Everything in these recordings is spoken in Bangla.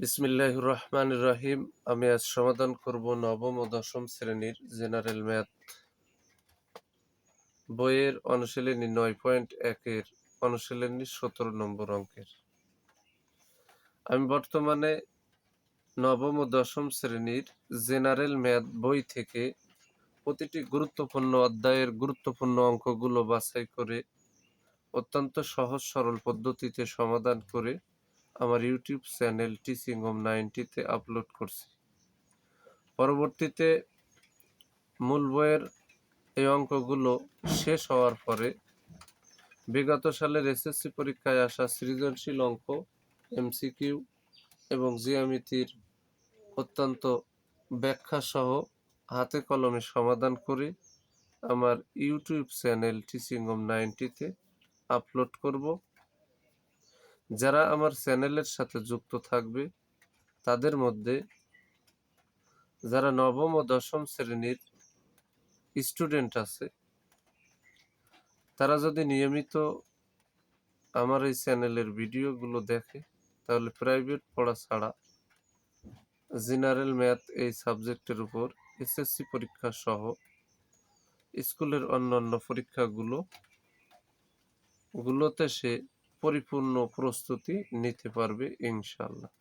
বিসমিল্লাহির রহমানির রহিম। আমি আজ সমাধান করব নবম ও দশম শ্রেণীর জেনারেল ম্যাথ বইয়ের অনুশীলনী 9.1-এর অনুশীলনী 17 নম্বর অঙ্কের। আমি বর্তমানে নবম ও দশম শ্রেণীর জেনারেল ম্যাথ বই থেকে প্রতিটি গুরুত্বপূর্ণ অধ্যায়ের গুরুত্বপূর্ণ অঙ্কগুলো বাছাই করে অত্যন্ত সহজ সরল পদ্ধতিতে সমাধান করে আমার ইউটিউব চ্যানেল টিচিং হোম 90-তে আপলোড করছি। পরবর্তীতে মূল বইয়ের এই অঙ্কগুলো শেষ হওয়ার পরে বিগত সালের এসএসসি পরীক্ষায় আসা সৃজনশীল অঙ্ক, এমসিকিউ এবং জ্যামিতির অত্যন্ত ব্যাখ্যা সহ হাতে কলমে সমাধান করে আমার ইউটিউব চ্যানেল টিচিং হোম 90-তে আপলোড করব। যারা আমার চ্যানেলের সাথে যুক্ত থাকবে তাদের মধ্যে যারা নবম ও দশম শ্রেণীর স্টুডেন্ট আছে, তারা যদি নিয়মিত আমার এই চ্যানেলের ভিডিওগুলো দেখে তাহলে প্রাইভেট পড়া ছাড়া জেনারেল ম্যাথ এই সাবজেক্টের উপর এসএসসি পরীক্ষা সহ স্কুলের অন্যান্য পরীক্ষাগুলোতে সে পরিপূর্ণ প্রস্তুতি নিতে পারবে ইনশাআল্লাহ।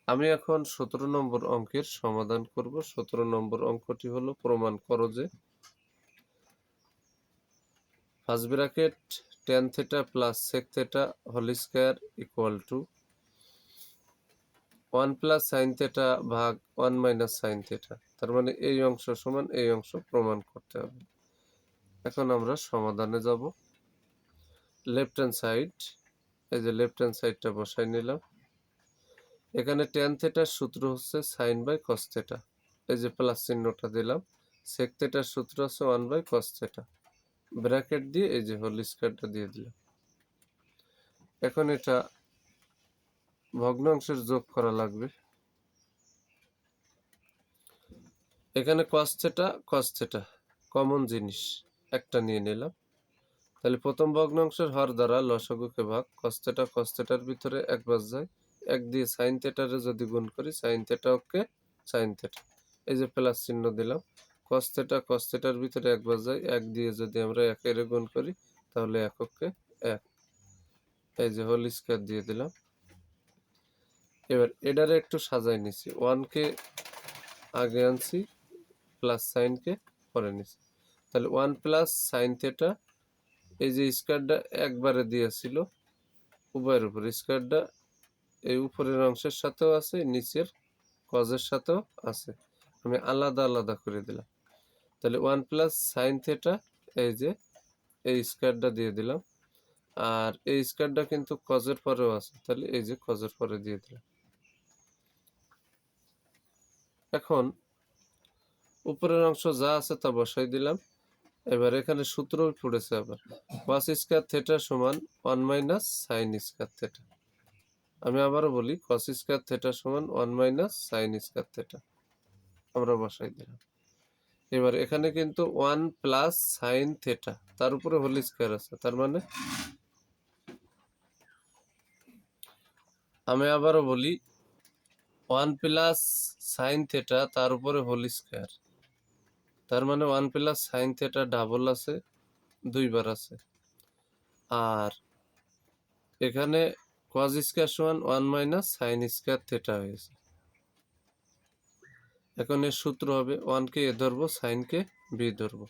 আমি এখন 17 নম্বর অঙ্কের সমাধান করব। 17 নম্বর অঙ্কটি হলো, প্রমাণ করো যে first bracket tan theta plus sec theta whole square equal to 1 plus sin theta ভাগ 1 মাইনাস sin থিটা। তার মানে এই অংশ সমান এই অংশ প্রমাণ করতে হবে। এখন আমরা সমাধানে যাব। লেফট হ্যান্ড সাইড, এই যে লেফট হ্যান্ড সাইডটা বসাই নিলাম। এখানে tan থিটার সূত্র হচ্ছে sin বাই cos থিটা, এই যে প্লাস চিহ্নটা দিলাম। sec থিটার সূত্র হচ্ছে 1 বাই cos থিটা, ব্র্যাকেট দিয়ে এই যে হোল স্কয়ারটা দিয়ে দিলাম। এখন এটা ভগ্নাংশের যোগ করা লাগবে। এখানে cos থিটা কমন জিনিস একটা নিয়ে নিলাম। তাহলে প্রথম ভগ্নাংশের হর দ্বারা লসাগুকে ভাগ, cos থিটার ভিতরে একবার যায়, এক দিয়ে sin থিটারে যদি গুণ করি sin theta okay sin theta, এই যে প্লাস চিহ্ন দিলাম। cos থিটার ভিতরে একবার যায়, এক দিয়ে যদি আমরা একের গুণ করি তাহলে এককে এক, এই যে হোল স্কয়ার দিয়ে দিলাম। এবার এটারে একটু সাজাই নিছি, 1 কে আগে আনছি প্লাস সাইন কে পরে নিছি। তাহলে 1 প্লাস সাইন থিটা, এই যে স্কয়ারটা একবারে দিয়েছিল উভয়ের উপর, স্কয়ারটা এই উপরের অংশের সাথেও আছে, নিচের কজের সাথেও আছে, আমি আলাদা আলাদা করে দিলাম। তাহলে 1 প্লাস সাইন থিটা, এই যে এই স্কয়ারটা দিয়ে দিলাম। আর এই স্কয়ারটা কিন্তু কজের পরেও আছে, তাহলে এই যে কজের পরে দিয়ে দিলাম। এখন উপরের অংশ যা আছে তা বসাই দিলাম। এবার এখানে সূত্র পড়েছে আবার cos স্কয়ার থিটা সমান 1 মাইনাস সাইন স্কয়ার থিটা। আমি আবারও বলি cos স্কয়ার থিটা সমান 1 মাইনাস সাইন স্কয়ার থিটা, আমরা বসাই দিলাম। এবার এখানে কিন্তু 1 প্লাস সাইন থিটা, তার উপরে হোল স্কয়ার আছে, তার মানে আমি আবারও বলি 1 প্লাস সাইন থিটা তার উপরে হোল স্কয়ার, তার মানে 1 প্লাস সাইন থিটা ডাবল আছে, দুইবার আছে। আর এখানে cos স্কয়ার সমান 1 মাইনাস সাইন স্কয়ার থিটা হয়েছে। এখন এর সূত্র হবে 1 কে এ ধরবো, সাইন কে বি ধরবো,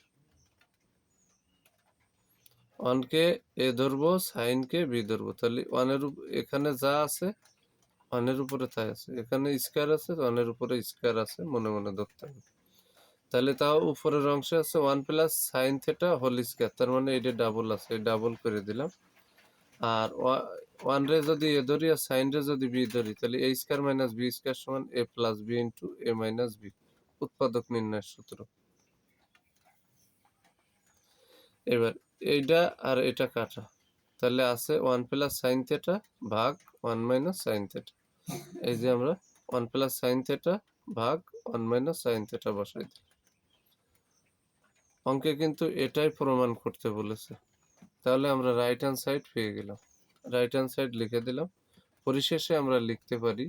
1 কে এ ধরবো, সাইন কে বি ধরবো। তাহলে 1 এর এখানে যা আছে 1 এর উপরে তাই আছে, এখানে স্কয়ার আছে 1 এর উপরে স্কয়ার আছে, মনে মনে ধরতে হবে। তাহলে তাও উপরের অংশে আছে 1 plus sine theta whole square, তার মানে এটা ডাবল আছে, ডাবল করে দিলাম। আর 1 রে যদি এ ধরি আর সাইন রে যদি বি ধরি, তাহলে a square minus B square সমান a plus B into a minus B, উৎপাদক নির্ণয়ের সূত্র। এবার এইটা আর এটা কাটা, তাহলে আছে 1 প্লাস সাইন থিটা ভাগ 1 মাইনাস সাইন থিটা। এই যে আমরা 1 প্লাস সাইন থিটা ভাগ 1 মাইনাস সাইন থিটা বসাই দিই। অঙ্কে কিন্তু এটাই প্রমাণ করতে বলেছে, তাহলে আমরা রাইট হ্যান্ড সাইড পেয়ে গেলাম। রাইট হ্যান্ড সাইড লিখে দিলাম। পরিশেষে আমরা লিখতে পারি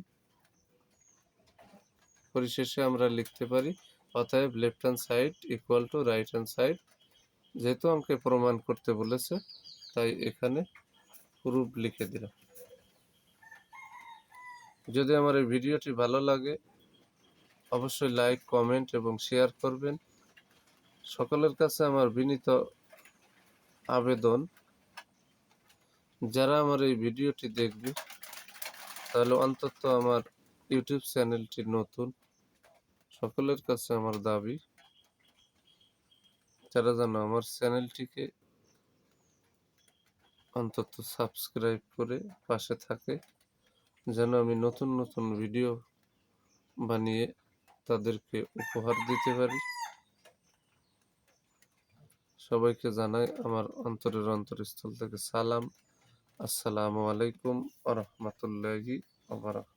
পরিশেষে আমরা লিখতে পারি অতএব left hand side equal to right hand side. যেহেতু আমাকে প্রমাণ করতে বলেছে তাই এখানে প্রুফ লিখে দিলাম। যদি আমার এই ভিডিওটি ভালো লাগে অবশ্যই লাইক, কমেন্ট এবং শেয়ার করবেন। সকলের কাছে আমার বিনীত আবেদন, যারা আমার এই ভিডিওটি দেখবে তাহলে অন্তত আমার ইউটিউব চ্যানেলটি নতুন, সকলের কাছে আমার দাবি তারা যেন আমার চ্যানেলটিকে অন্তত সাবস্ক্রাইব করে পাশে থাকে, যেন আমি নতুন নতুন ভিডিও বানিয়ে তাদেরকে উপহার দিতে পারি। সবাইকে জানাই আমার অন্তরের অন্তরস্থল থেকে সালাম। আসসালামু আলাইকুম ওয়া রাহমাতুল্লাহি ওয়া বারাকাতুহু।